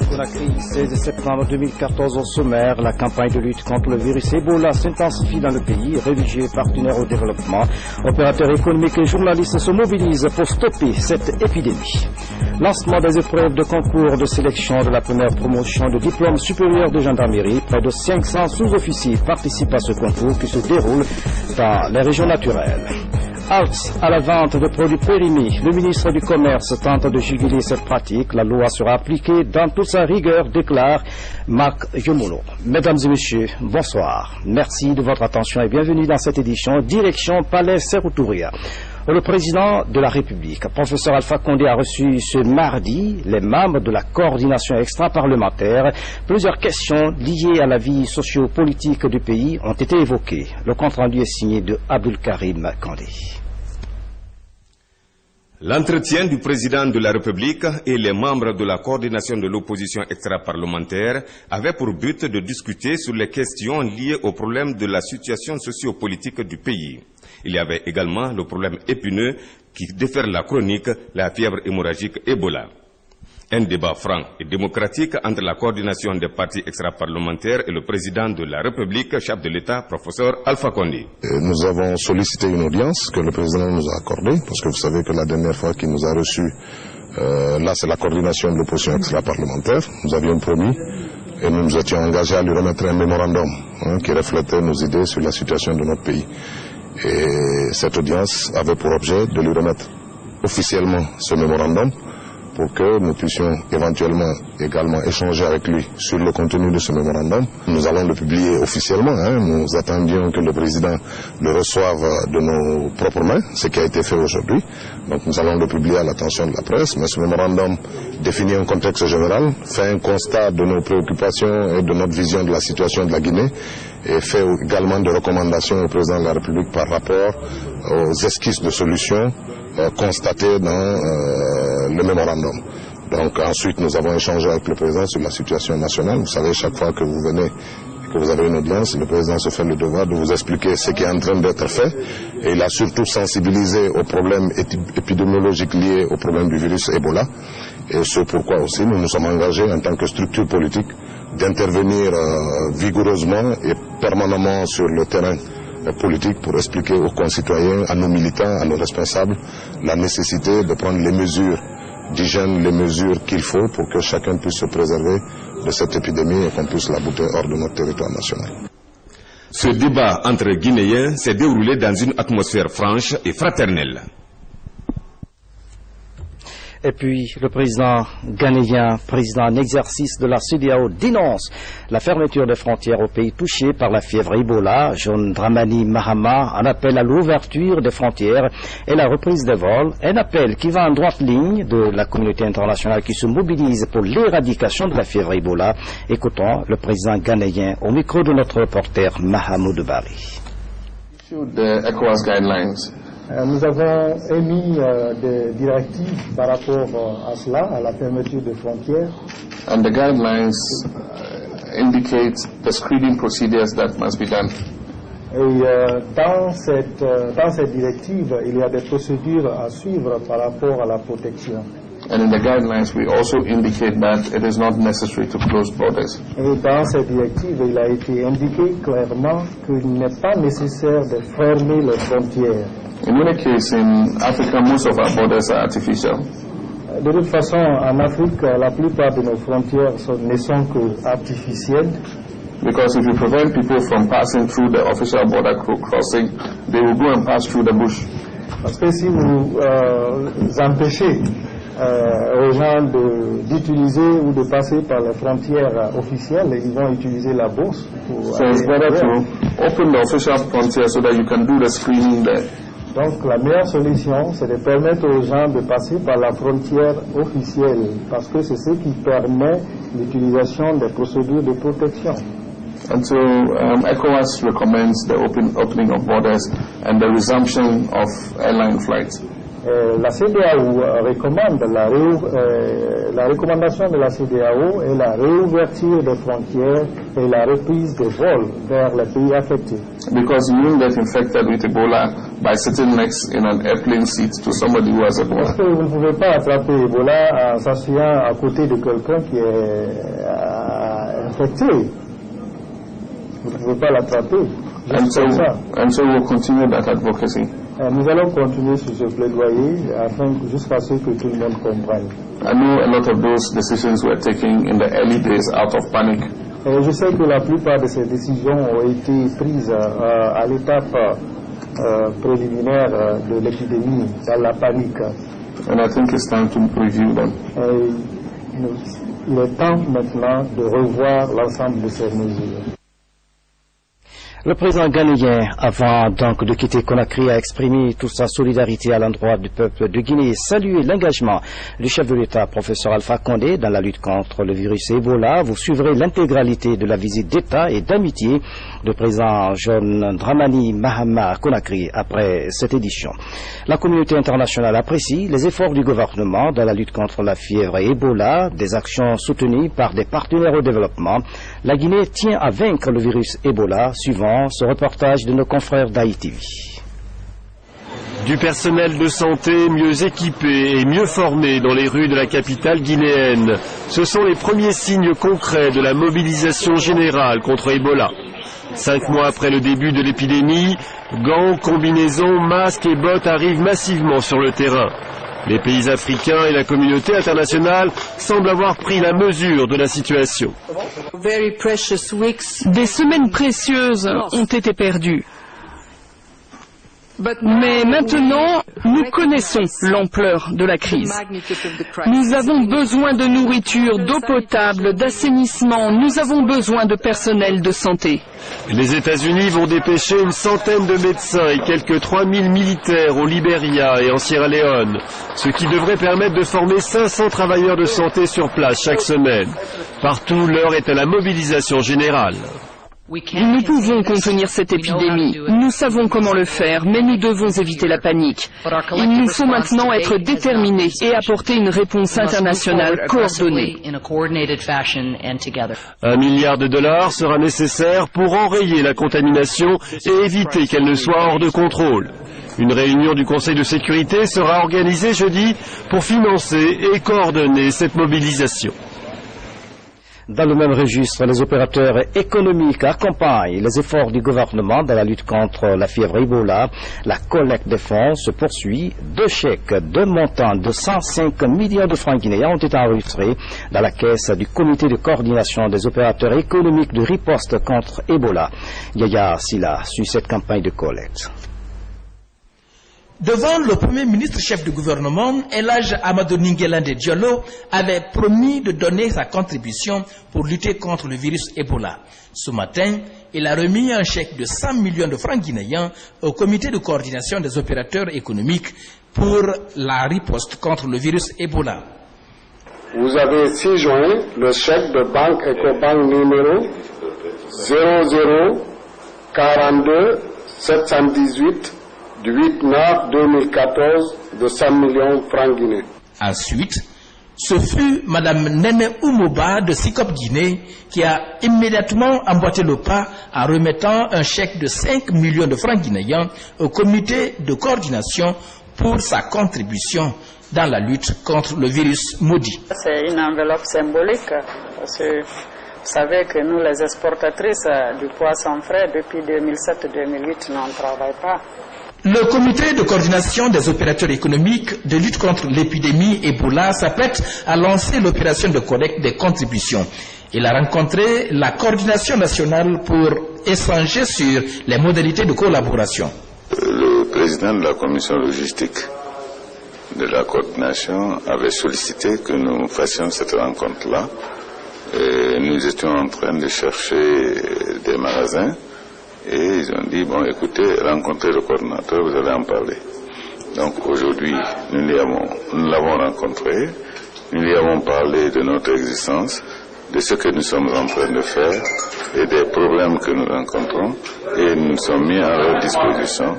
Conakry, 16 septembre 2014 au sommaire, la campagne de lutte contre le virus Ebola s'intensifie dans le pays. Réfugiés, partenaires au développement, opérateurs économiques et journalistes se mobilisent pour stopper cette épidémie. Lancement des épreuves de concours de sélection de la première promotion de diplôme supérieur de gendarmerie. Près de 500 sous-officiers participent à ce concours qui se déroule dans les régions naturelles. Halte à la vente de produits périmés. Le ministre du Commerce tente de juguler cette pratique. La loi sera appliquée dans toute sa rigueur, déclare Marc Yomolo. Mesdames et messieurs, bonsoir. Merci de votre attention et bienvenue dans cette édition. Direction Palais Sékou-Touré. Le président de la République, professeur Alpha Condé, a reçu ce mardi les membres de la coordination extra-parlementaire. Plusieurs questions liées à la vie socio-politique du pays ont été évoquées. Le compte-rendu est signé de Abdul Karim Kandé. L'entretien du président de la République et les membres de la coordination de l'opposition extra-parlementaire avait pour but de discuter sur les questions liées au problème de la situation socio-politique du pays. Il y avait également le problème épineux qui défère la chronique, la fièvre hémorragique Ebola. Un débat franc et démocratique entre la coordination des partis extra-parlementaires et le président de la République, chef de l'État, professeur Alpha Condé. Nous avons sollicité une audience que le président nous a accordée, parce que vous savez que la dernière fois qu'il nous a reçus, là c'est la coordination de l'opposition extra-parlementaire, nous avions promis et nous nous étions engagés à lui remettre un mémorandum qui reflétait nos idées sur la situation de notre pays. Et cette audience avait pour objet de lui remettre officiellement ce mémorandum pour que nous puissions éventuellement également échanger avec lui sur le contenu de ce mémorandum. Nous allons le publier officiellement. Nous attendions que le président le reçoive de nos propres mains, ce qui a été fait aujourd'hui. Donc nous allons le publier à l'attention de la presse. Mais ce mémorandum définit un contexte général, fait un constat de nos préoccupations et de notre vision de la situation de la Guinée et fait également des recommandations au président de la République par rapport aux esquisses de solutions constatées dans le mémorandum. Donc ensuite nous avons échangé avec le président sur la situation nationale. Vous savez, chaque fois que vous venez et que vous avez une audience, le président se fait le devoir de vous expliquer ce qui est en train d'être fait. Et il a surtout sensibilisé aux problèmes épidémiologiques liés au problème du virus Ebola. Et ce pourquoi aussi nous nous sommes engagés en tant que structure politique d'intervenir vigoureusement et permanemment sur le terrain politique pour expliquer aux concitoyens, à nos militants, à nos responsables, la nécessité de prendre les mesures d'hygiène, les mesures qu'il faut pour que chacun puisse se préserver de cette épidémie et qu'on puisse la bouter hors de notre territoire national. Ce débat entre Guinéens s'est déroulé dans une atmosphère franche et fraternelle. Et puis, le président ghanéen, président en exercice de la CEDEAO, dénonce la fermeture des frontières au pays touché par la fièvre Ebola. John Dramani Mahama en appelle à l'ouverture des frontières et la reprise des vols. Un appel qui va en droite ligne de la communauté internationale qui se mobilise pour l'éradication de la fièvre Ebola. Écoutons le président ghanéen au micro de notre reporter Mahamoud Bari. Nous avons émis des directives par rapport à cela, à la fermeture des frontières. And the guidelines indicate the screening procedures that must be done. Et dans cette directive, il y a des procédures à suivre par rapport à la protection. And in the guidelines, we also indicate that it is not necessary to close borders. Et dans cette directive, il a été indiqué clairement qu'il n'est pas nécessaire de fermer les frontières. In any case, in Africa, most of our borders are artificial. De toute façon, en Afrique, la plupart de nos frontières ne sont que artificielles. Because if you prevent people from passing through the official border crossing, they will go and pass through the bush. Parce que si vous empêchez aux gens d'utiliser ou de passer par les frontières officielles, ils vont utiliser la bourse. So it's better to open the official frontier so that you can do the screening there. Donc la meilleure solution, c'est de permettre aux gens de passer par la frontière officielle, parce que c'est ce qui permet l'utilisation des procédures de protection. And so ECOWAS recommends the opening of borders and the resumption of airline flights. La CEDEAO recommande la recommandation de la CEDEAO est la réouverture des frontières et la reprise des vols vers les pays affectés. Because you won't get infected with Ebola by sitting next in an airplane seat to somebody who has Ebola. Parce que vous ne pouvez pas attraper Ebola en s'asseyant à côté de quelqu'un qui est infecté. Vous ne pouvez pas l'attraper. And so we'll continue that advocacy. Nous allons continuer sur ce plaidoyer jusqu'à ce que tout le monde comprenne. I know a lot of those decisions were taken in the early days out of panic. Et je sais que la plupart de ces décisions ont été prises à l'étape préliminaire de l'épidémie, dans la panique. And I think it's time to review them. Il est temps maintenant de revoir l'ensemble de ces mesures. Le président ghanéen, avant donc de quitter Conakry, a exprimé toute sa solidarité à l'endroit du peuple de Guinée et salué l'engagement du chef de l'État, professeur Alpha Condé, dans la lutte contre le virus Ebola. Vous suivrez l'intégralité de la visite d'État et d'amitié du président John Dramani Mahama à Conakry après cette édition. La communauté internationale apprécie les efforts du gouvernement dans la lutte contre la fièvre Ebola, des actions soutenues par des partenaires au développement. La Guinée tient à vaincre le virus Ebola, suivant ce reportage de nos confrères d'ITV. Du personnel de santé mieux équipé et mieux formé dans les rues de la capitale guinéenne. Ce sont les premiers signes concrets de la mobilisation générale contre Ebola. 5 mois après le début de l'épidémie, gants, combinaisons, masques et bottes arrivent massivement sur le terrain. Les pays africains et la communauté internationale semblent avoir pris la mesure de la situation. Des semaines précieuses ont été perdues. Mais maintenant, nous connaissons l'ampleur de la crise. Nous avons besoin de nourriture, d'eau potable, d'assainissement. Nous avons besoin de personnel de santé. Les États-Unis vont dépêcher une centaine de médecins et quelques 3000 militaires au Libéria et en Sierra Leone, ce qui devrait permettre de former 500 travailleurs de santé sur place chaque semaine. Partout, l'heure est à la mobilisation générale. Nous pouvons contenir cette épidémie. Nous savons comment le faire, mais nous devons éviter la panique. Il nous faut maintenant être déterminés et apporter une réponse internationale coordonnée. $1 milliard sera nécessaire pour enrayer la contamination et éviter qu'elle ne soit hors de contrôle. Une réunion du Conseil de sécurité sera organisée jeudi pour financer et coordonner cette mobilisation. Dans le même registre, les opérateurs économiques accompagnent les efforts du gouvernement dans la lutte contre la fièvre Ebola. La collecte des fonds se poursuit. 2 chèques de montant de 105 millions de francs guinéens ont été enregistrés dans la caisse du comité de coordination des opérateurs économiques de riposte contre Ebola. Yaya Silla suit cette campagne de collecte. Devant le Premier ministre chef du gouvernement, Elhadji Amadou Ninguélande Diallo avait promis de donner sa contribution pour lutter contre le virus Ebola. Ce matin, il a remis un chèque de 100 millions de francs guinéens au comité de coordination des opérateurs économiques pour la riposte contre le virus Ebola. Vous avez 6 juin le chèque de banque Ecobank numéro 0042 718 du 8/9/2014 de 100 millions de francs guinéens. Ensuite, ce fut Mme Nene Oumoba de SICOP Guinée qui a immédiatement emboîté le pas en remettant un chèque de 5 millions de francs guinéens au comité de coordination pour sa contribution dans la lutte contre le virus maudit. C'est une enveloppe symbolique parce que vous savez que nous, les exportatrices du poisson frais, depuis 2007-2008, on ne travaille pas. Le comité de coordination des opérateurs économiques de lutte contre l'épidémie Ebola s'apprête à lancer l'opération de collecte des contributions. Il a rencontré la coordination nationale pour échanger sur les modalités de collaboration. Le président de la commission logistique de la coordination avait sollicité que nous fassions cette rencontre-là. Et nous étions en train de chercher des magasins. Et ils ont dit, bon, écoutez, rencontrez le coordinateur, vous allez en parler. Donc aujourd'hui, nous l'avons rencontré, nous lui avons parlé de notre existence, de ce que nous sommes en train de faire et des problèmes que nous rencontrons. Et nous sommes mis à leur disposition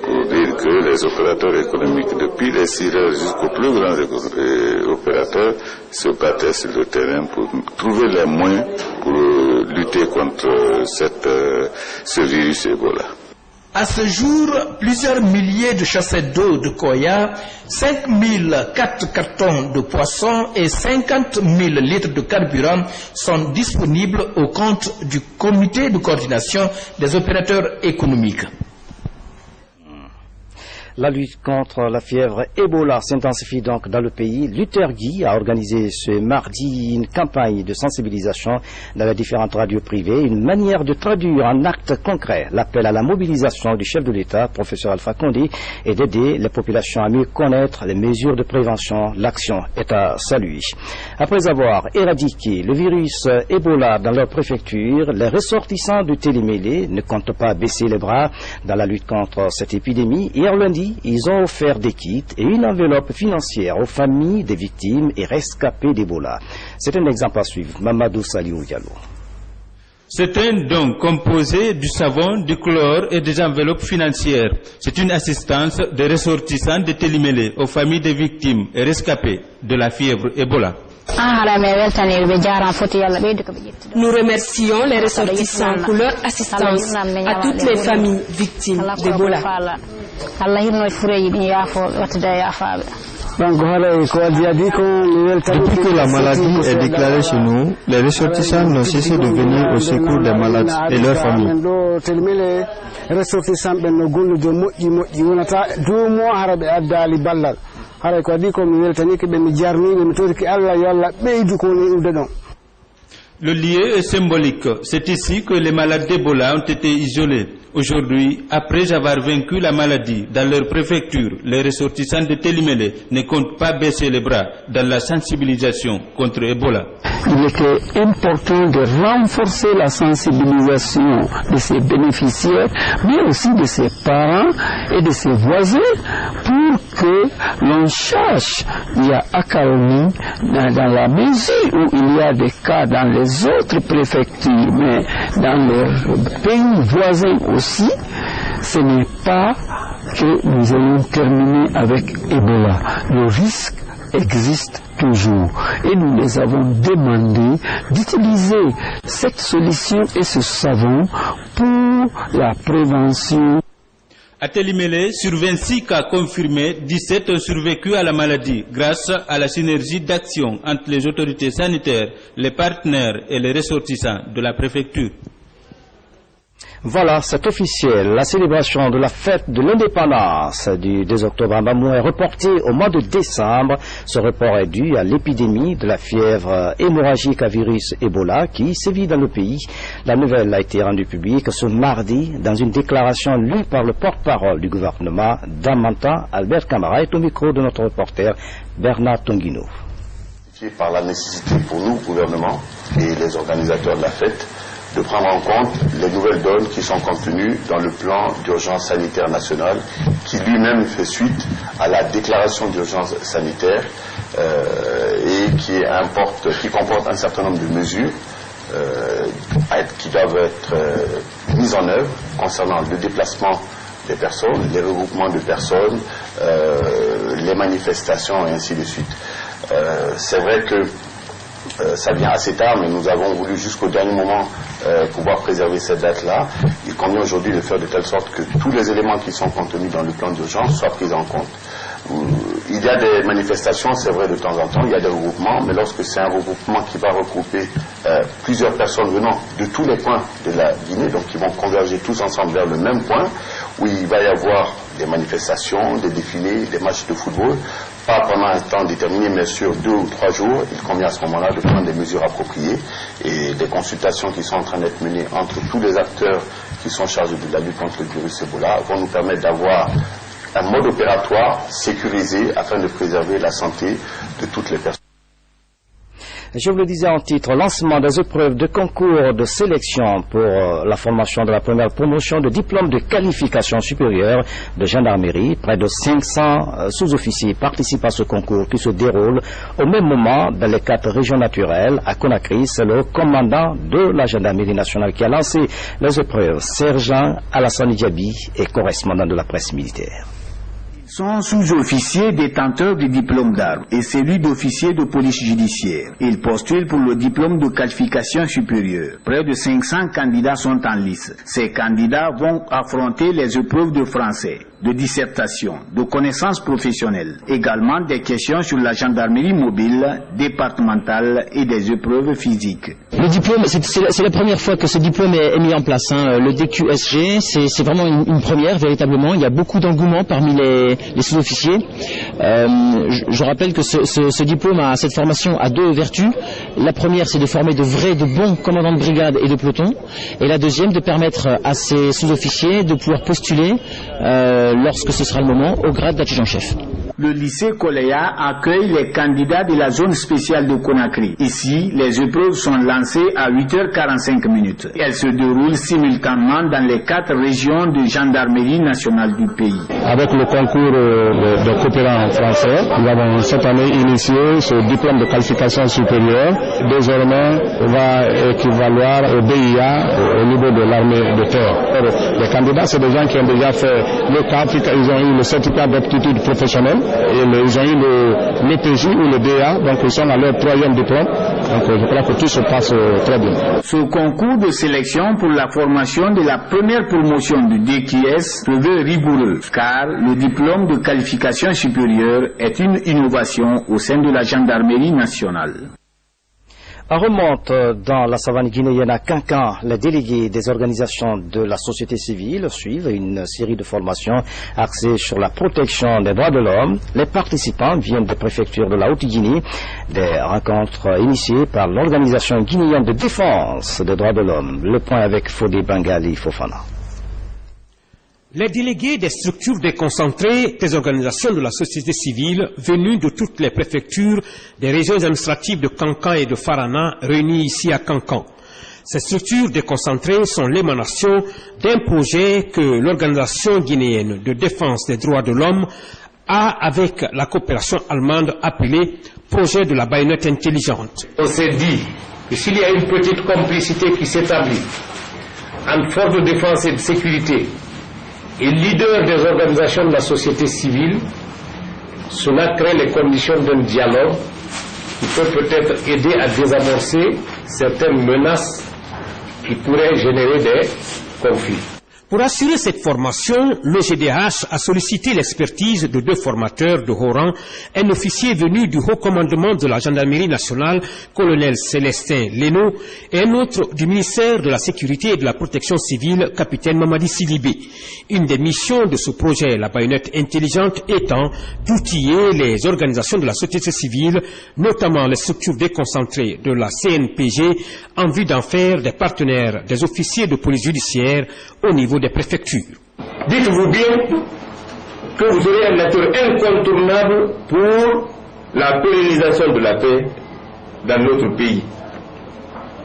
pour dire que les opérateurs économiques, depuis les cireurs jusqu'aux plus grands opérateurs, se battaient sur le terrain pour trouver les moyens pour lutter contre ce virus Ebola. À ce jour, plusieurs milliers de chasseurs d'eau de Koya, 5004 cartons de poissons et 50 000 litres de carburant sont disponibles au compte du comité de coordination des opérateurs économiques. La lutte contre la fièvre Ebola s'intensifie donc dans le pays. L'UTERGI a organisé ce mardi une campagne de sensibilisation dans les différentes radios privées, une manière de traduire en actes concrets l'appel à la mobilisation du chef de l'État, professeur Alpha Condé, et d'aider les populations à mieux connaître les mesures de prévention. L'action est à saluer. Après avoir éradiqué le virus Ebola dans leur préfecture, les ressortissants de Télémélé ne comptent pas baisser les bras dans la lutte contre cette épidémie. Hier lundi, ils ont offert des kits et une enveloppe financière aux familles des victimes et rescapés d'Ebola. C'est un exemple à suivre. Mamadou Saliou Diallo. C'est un don composé du savon, du chlore et des enveloppes financières. C'est une assistance des ressortissants de Télémélé aux familles des victimes et rescapés de la fièvre Ebola. Nous remercions les ressortissants pour leur assistance à toutes les familles victimes d'Ebola. Depuis que la maladie est déclarée chez nous, les ressortissants n'ont cessé de venir au secours des malades et leurs familles. Le lieu est symbolique. C'est ici que les malades d'Ebola ont été isolés. Aujourd'hui, après avoir vaincu la maladie dans leur préfecture, les ressortissants de Télémélé ne comptent pas baisser les bras dans la sensibilisation contre Ebola. Il était important de renforcer la sensibilisation de ses bénéficiaires, mais aussi de ses parents et de ses voisins, pour que l'on cherche via Akaroni, dans la mesure où il y a des cas dans les autres préfectures, mais dans les pays voisins aussi, ce n'est pas que nous allons terminer avec Ebola. Le risque existe toujours et nous les avons demandé d'utiliser cette solution et ce savon pour la prévention. À Télémélé, sur 26 cas confirmés, 17 ont survécu à la maladie grâce à la synergie d'action entre les autorités sanitaires, les partenaires et les ressortissants de la préfecture. Voilà, c'est officiel. La célébration de la fête de l'indépendance du 2 octobre à Bamou est reportée au mois de décembre. Ce report est dû à l'épidémie de la fièvre hémorragique à virus Ebola qui sévit dans le pays. La nouvelle a été rendue publique ce mardi dans une déclaration lue par le porte-parole du gouvernement, Damanta Albert Camara, est au micro de notre reporter Bernard Tonguino. Par la nécessité pour nous, gouvernement et les organisateurs de la fête, de prendre en compte les nouvelles donnes qui sont contenues dans le plan d'urgence sanitaire nationale qui lui-même fait suite à la déclaration d'urgence sanitaire et qui comporte un certain nombre de mesures qui doivent être mises en œuvre concernant le déplacement des personnes, les regroupements de personnes, les manifestations et ainsi de suite. C'est vrai que ça vient assez tard, mais nous avons voulu jusqu'au dernier moment pouvoir préserver cette date-là. Il convient aujourd'hui de faire de telle sorte que tous les éléments qui sont contenus dans le plan d'urgence soient pris en compte. Il y a des manifestations, c'est vrai, de temps en temps, il y a des regroupements, mais lorsque c'est un regroupement qui va regrouper plusieurs personnes venant de tous les coins de la Guinée, donc qui vont converger tous ensemble vers le même point, où il va y avoir des manifestations, des défilés, des matchs de football, pas pendant un temps déterminé, mais sur 2 ou 3 jours, il convient à ce moment-là de prendre des mesures appropriées et des consultations qui sont en train d'être menées entre tous les acteurs qui sont chargés de la lutte contre le virus Ebola vont nous permettre d'avoir un mode opératoire sécurisé afin de préserver la santé de toutes les personnes. Je vous le disais en titre, lancement des épreuves de concours de sélection pour la formation de la première promotion de diplôme de qualification supérieure de gendarmerie. Près de 500 sous-officiers participent à ce concours qui se déroule au même moment dans les 4 régions naturelles. À Conakry, c'est le commandant de la gendarmerie nationale qui a lancé les épreuves. Sergent Alassane Diaby est correspondant de la presse militaire. Sont sous-officiers détenteurs du diplôme d'armes et celui d'officier de police judiciaire. Ils postulent pour le diplôme de qualification supérieure. Près de 500 candidats sont en lice. Ces candidats vont affronter les épreuves de français, de dissertation, de connaissances professionnelles, également des questions sur la gendarmerie mobile, départementale et des épreuves physiques. Le diplôme, c'est la première fois que ce diplôme est mis en place. Le DQSG, c'est vraiment une première, véritablement. Il y a beaucoup d'engouement parmi les sous-officiers. Je rappelle que ce diplôme, cette formation a 2 vertus. La première, c'est de former de bons commandants de brigade et de peloton. Et la deuxième, de permettre à ces sous-officiers de pouvoir postuler lorsque ce sera le moment au grade d'adjudant-chef. Le lycée Koleya accueille les candidats de la zone spéciale de Conakry. Ici, les épreuves sont lancées à 8h45. Elles se déroulent simultanément dans les 4 régions de gendarmerie nationale du pays. Avec le concours de coopérants français, nous avons cette année initié ce diplôme de qualification supérieure. Désormais, va équivaloir au BIA au niveau de l'armée de terre. Les candidats, c'est des gens qui ont déjà fait le cadre, ils ont eu le certificat d'aptitude professionnelle. Et ils ont eu le PJ ou le DA, donc ils sont à leur 3e diplôme. Donc je crois que tout se passe très bien. Ce concours de sélection pour la formation de la première promotion du DQS se veut rigoureux, car le diplôme de qualification supérieure est une innovation au sein de la gendarmerie nationale. On remonte dans la savane guinéenne à Kankan. Les délégués des organisations de la société civile suivent une série de formations axées sur la protection des droits de l'homme. Les participants viennent des préfectures de la Haute-Guinée, des rencontres initiées par l'organisation guinéenne de défense des droits de l'homme. Le point avec Fodé Bangali Fofana. Les délégués des structures déconcentrées des organisations de la société civile venus de toutes les préfectures des régions administratives de Kankan et de Farana réunis ici à Kankan. Ces structures déconcentrées sont l'émanation d'un projet que l'organisation guinéenne de défense des droits de l'homme a avec la coopération allemande appelé projet de la baïonnette intelligente. On s'est dit que s'il y a une petite complicité qui s'établit entre forces de défense et de sécurité et leader des organisations de la société civile, cela crée les conditions d'un dialogue qui peut peut-être aider à désamorcer certaines menaces qui pourraient générer des conflits. Pour assurer cette formation, le GDH a sollicité l'expertise de 2 formateurs de haut rang, un officier venu du haut commandement de la gendarmerie nationale, colonel Célestin Leno, et un autre du ministère de la Sécurité et de la Protection civile, capitaine Mamadi Sidibé. Une des missions de ce projet, la baïonnette intelligente, étant d'outiller les organisations de la société civile, notamment les structures déconcentrées de la CNPG, en vue d'en faire des partenaires des officiers de police judiciaire au niveau des préfectures. Dites-vous bien que vous aurez un acteur incontournable pour la pérennisation de la paix dans notre pays.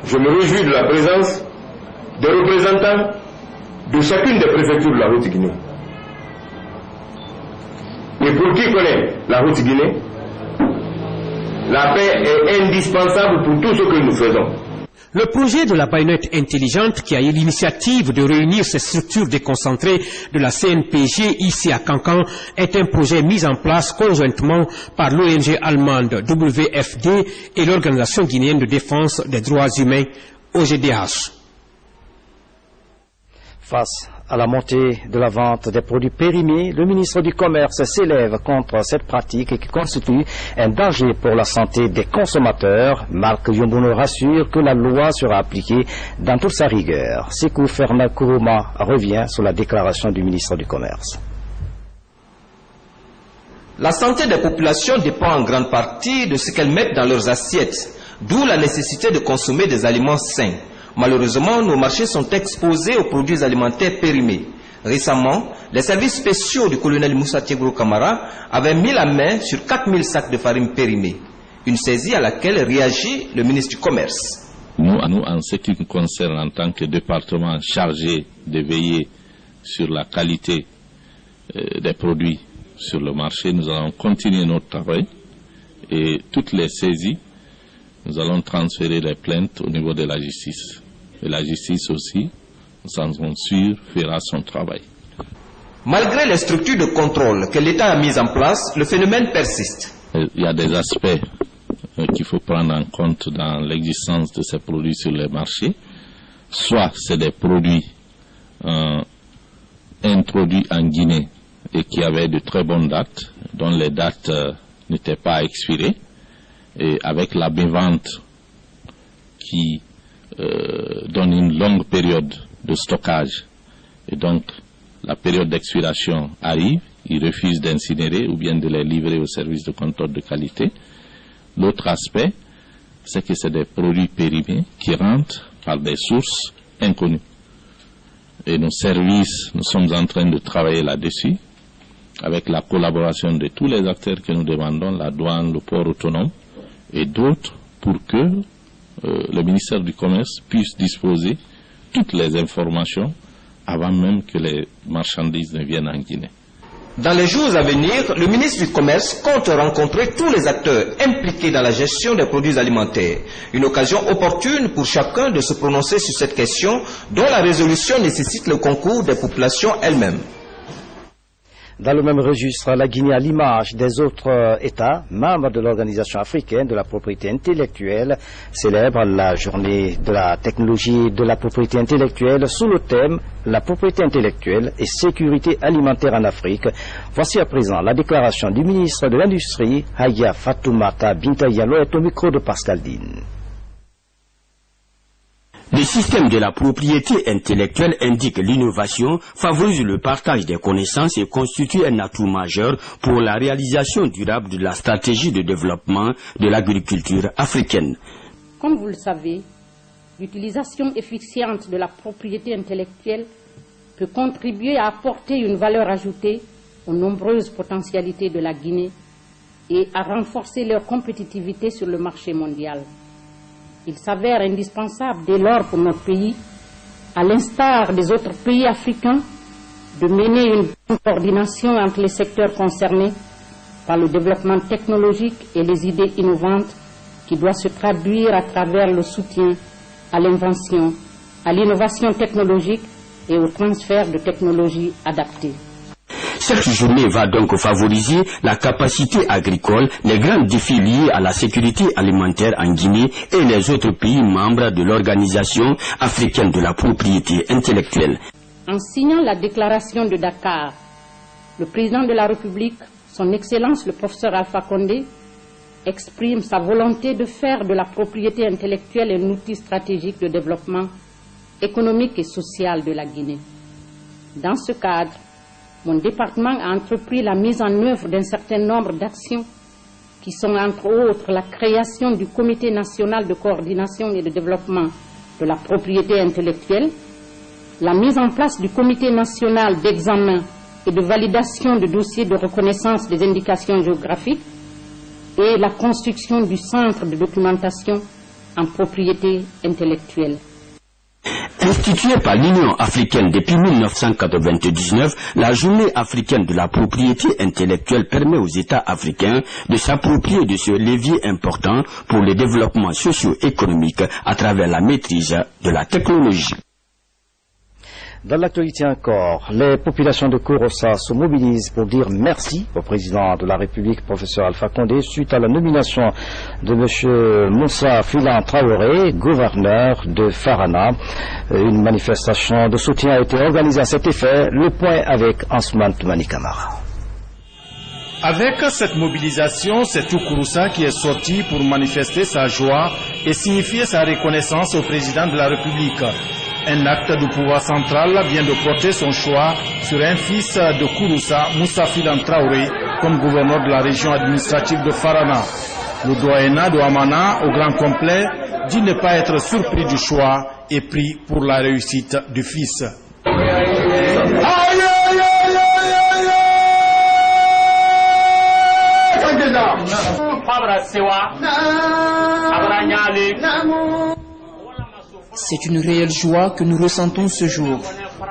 Je me réjouis de la présence des représentants de chacune des préfectures de la Haute-Guinée. Et pour qui connaît la Haute-Guinée, la paix est indispensable pour tout ce que nous faisons. Le projet de la baïonnette intelligente, qui a eu l'initiative de réunir ces structures déconcentrées de la CNPG ici à Kankan, est un projet mis en place conjointement par l'ONG allemande WFD et l'Organisation guinéenne de défense des droits humains, OGDH. Face à la montée de la vente des produits périmés, le ministre du Commerce s'élève contre cette pratique qui constitue un danger pour la santé des consommateurs. Marc Yombono rassure que la loi sera appliquée dans toute sa rigueur. Sekou Ferna Kourouma revient sur la déclaration du ministre du Commerce. La santé des populations dépend en grande partie de ce qu'elles mettent dans leurs assiettes, d'où la nécessité de consommer des aliments sains. Malheureusement, nos marchés sont exposés aux produits alimentaires périmés. Récemment, les services spéciaux du colonel Moussa Tiegro Kamara avaient mis la main sur 4000 sacs de farine périmés. Une saisie à laquelle réagit le ministre du Commerce. Nous, en ce qui nous concerne en tant que département chargé de veiller sur la qualité des produits sur le marché, nous allons continuer notre travail et toutes les saisies, nous allons transférer les plaintes au niveau de la justice. Et la justice aussi, nous en sommes sûrs, fera son travail. Malgré les structures de contrôle que l'État a mises en place, le phénomène persiste. Il y a des aspects qu'il faut prendre en compte dans l'existence de ces produits sur les marchés. Soit c'est des produits introduits en Guinée et qui avaient de très bonnes dates, dont les dates n'étaient pas expirées, et avec la bévente qui donne une longue période de stockage, et donc la période d'expiration arrive, ils refusent d'incinérer ou bien de les livrer au service de contrôle de qualité. L'autre aspect, c'est que c'est des produits périmés qui rentrent par des sources inconnues. Et nos services, nous sommes en train de travailler là-dessus, avec la collaboration de tous les acteurs que nous demandons, la douane, le port autonome et d'autres, pour que le ministère du Commerce puisse disposer toutes les informations avant même que les marchandises ne viennent en Guinée. Dans les jours à venir, le ministre du Commerce compte rencontrer tous les acteurs impliqués dans la gestion des produits alimentaires. Une occasion opportune pour chacun de se prononcer sur cette question dont la résolution nécessite le concours des populations elles-mêmes. Dans le même registre, la Guinée, à l'image des autres États membres de l'Organisation africaine de la propriété intellectuelle, célèbre la journée de la technologie de la propriété intellectuelle sous le thème « La propriété intellectuelle et sécurité alimentaire en Afrique ». Voici à présent la déclaration du ministre de l'Industrie, Haya Fatoumata Binta Diallo, est au micro de Pascal Dine. Le système de la propriété intellectuelle indique l'innovation, favorise le partage des connaissances et constitue un atout majeur pour la réalisation durable de la stratégie de développement de l'agriculture africaine. Comme vous le savez, l'utilisation efficiente de la propriété intellectuelle peut contribuer à apporter une valeur ajoutée aux nombreuses potentialités de la Guinée et à renforcer leur compétitivité sur le marché mondial. Il s'avère indispensable dès lors pour notre pays, à l'instar des autres pays africains, de mener une bonne coordination entre les secteurs concernés par le développement technologique et les idées innovantes qui doit se traduire à travers le soutien à l'invention, à l'innovation technologique et au transfert de technologies adaptées. Cette journée va donc favoriser la capacité agricole, les grands défis liés à la sécurité alimentaire en Guinée et les autres pays membres de l'Organisation africaine de la propriété intellectuelle. En signant la déclaration de Dakar, le président de la République, son Excellence le professeur Alpha Condé, exprime sa volonté de faire de la propriété intellectuelle un outil stratégique de développement économique et social de la Guinée. Dans ce cadre, mon département a entrepris la mise en œuvre d'un certain nombre d'actions qui sont entre autres la création du Comité national de coordination et de développement de la propriété intellectuelle, la mise en place du Comité national d'examen et de validation de dossiers de reconnaissance des indications géographiques et la construction du Centre de documentation en propriété intellectuelle. Instituée par l'Union africaine depuis 1999, la Journée africaine de la propriété intellectuelle permet aux États africains de s'approprier de ce levier important pour le développement socio-économique à travers la maîtrise de la technologie. Dans l'actualité encore, les populations de Kouroussa se mobilisent pour dire merci au président de la République, professeur Alpha Condé, suite à la nomination de M. Moussa Filan Traoré, gouverneur de Farana. Une manifestation de soutien a été organisée à cet effet. Le point avec Ansman Toumani Kamara. Avec cette mobilisation, c'est tout Kouroussa qui est sorti pour manifester sa joie et signifier sa reconnaissance au président de la République. Un acte du pouvoir central vient de porter son choix sur un fils de Kouroussa, Moussa Filan Traoré, comme gouverneur de la région administrative de Farana. Le doyen de Hamana, au grand complet, dit ne pas être surpris du choix et prie pour la réussite du fils. C'est une réelle joie que nous ressentons ce jour.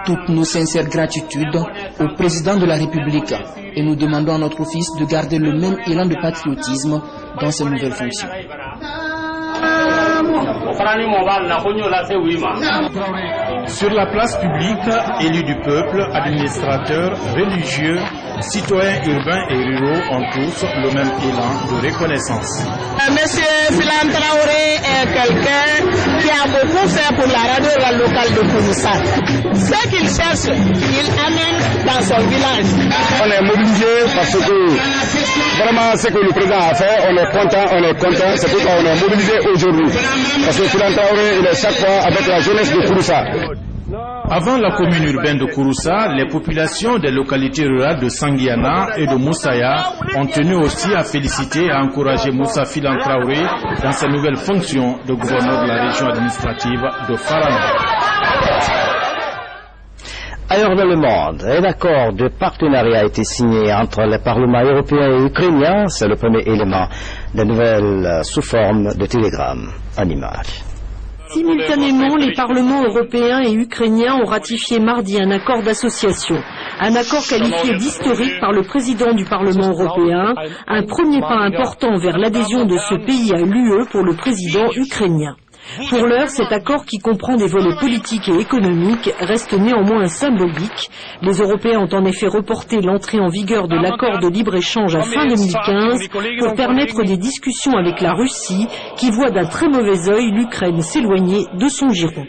Toutes nos sincères gratitudes au président de la République et nous demandons à notre fils de garder le même élan de patriotisme dans ses nouvelles fonctions. Sur la place publique, élus du peuple, administrateurs, religieux, citoyens urbains et ruraux ont tous le même élan de reconnaissance. Monsieur Philan Traoré est quelqu'un qui a beaucoup fait pour la radio locale de Kouroussa. Ce qu'il cherche, il amène dans son village. On est mobilisé parce que vraiment ce que le président a fait, on est content, c'est pourquoi on est mobilisé aujourd'hui. Parce que Philan Traoré, il est chaque fois avec la jeunesse de Kouroussa. Avant la commune urbaine de Kouroussa, les populations des localités rurales de Sangiana et de Moussaya ont tenu aussi à féliciter et à encourager Moussa Philan Traoré dans ses nouvelles fonctions de gouverneur de la région administrative de Farana. Ailleurs dans le monde, un accord de partenariat a été signé entre les parlements européens et ukrainiens. C'est le premier élément des nouvelles sous forme de télégramme en image. Simultanément, les parlements européens et ukrainiens ont ratifié mardi un accord d'association. Un accord qualifié d'historique par le président du Parlement européen, un premier pas important vers l'adhésion de ce pays à l'UE pour le président ukrainien. Pour l'heure, cet accord qui comprend des volets politiques et économiques reste néanmoins symbolique. Les Européens ont en effet reporté l'entrée en vigueur de l'accord de libre-échange à fin 2015 pour permettre des discussions avec la Russie qui voit d'un très mauvais œil l'Ukraine s'éloigner de son giron.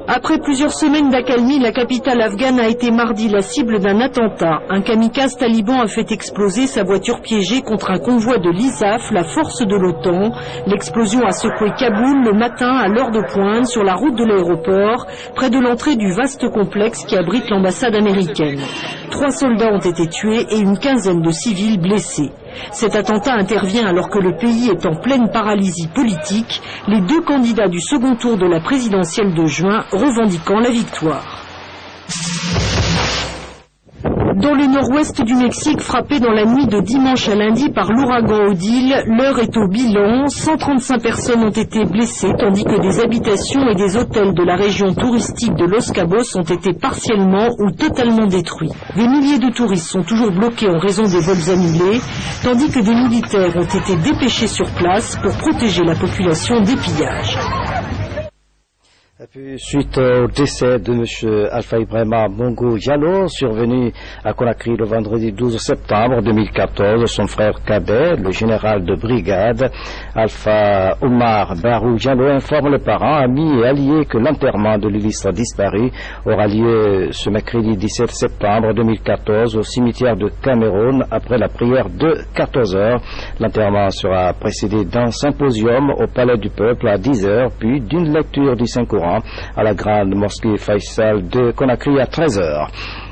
Après plusieurs semaines d'accalmie, la capitale afghane a été mardi la cible d'un attentat. Un kamikaze taliban a fait exploser sa voiture piégée contre un convoi de l'ISAF, la force de l'OTAN. L'explosion a secoué Kaboul le matin à l'heure de pointe sur la route de l'aéroport, près de l'entrée du vaste complexe qui abrite l'ambassade américaine. 3 soldats ont été tués et une quinzaine de civils blessés. Cet attentat intervient alors que le pays est en pleine paralysie politique, les 2 candidats du second tour de la présidentielle de juin revendiquant la victoire. Dans le nord-ouest du Mexique, frappé dans la nuit de dimanche à lundi par l'ouragan Odile, l'heure est au bilan. 135 personnes ont été blessées, tandis que des habitations et des hôtels de la région touristique de Los Cabos ont été partiellement ou totalement détruits. Des milliers de touristes sont toujours bloqués en raison des vols annulés, tandis que des militaires ont été dépêchés sur place pour protéger la population des pillages. Et puis, suite au décès de M. Alpha Ibrahima Mongo Diallo, survenu à Conakry le vendredi 12 septembre 2014, son frère cadet, le général de brigade Alpha Omar Barou Diallo, informe les parents, amis et alliés que l'enterrement de l'illustre disparu aura lieu ce mercredi 17 septembre 2014 au cimetière de Cameroun après la prière de 14 heures. L'enterrement sera précédé d'un symposium au Palais du Peuple à 10 heures, puis d'une lecture du Saint-Courant à la grande mosquée Faisal de Conakry à 13 heures.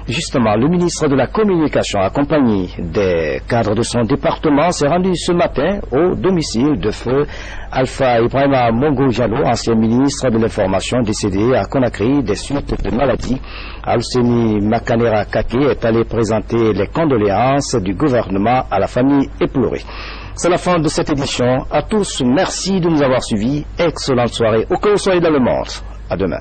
Justement, le ministre de la Communication, accompagné des cadres de son département, s'est rendu ce matin au domicile de feu Alpha Ibrahima Mongo Diallo, ancien ministre de l'Information décédé à Conakry des suites de maladie. Alceni Makanera Kake est allé présenter les condoléances du gouvernement à la famille éplorée. C'est la fin de cette édition. À tous, merci de nous avoir suivis. Excellente soirée. Au cas où vous soyez dans le monde. À demain.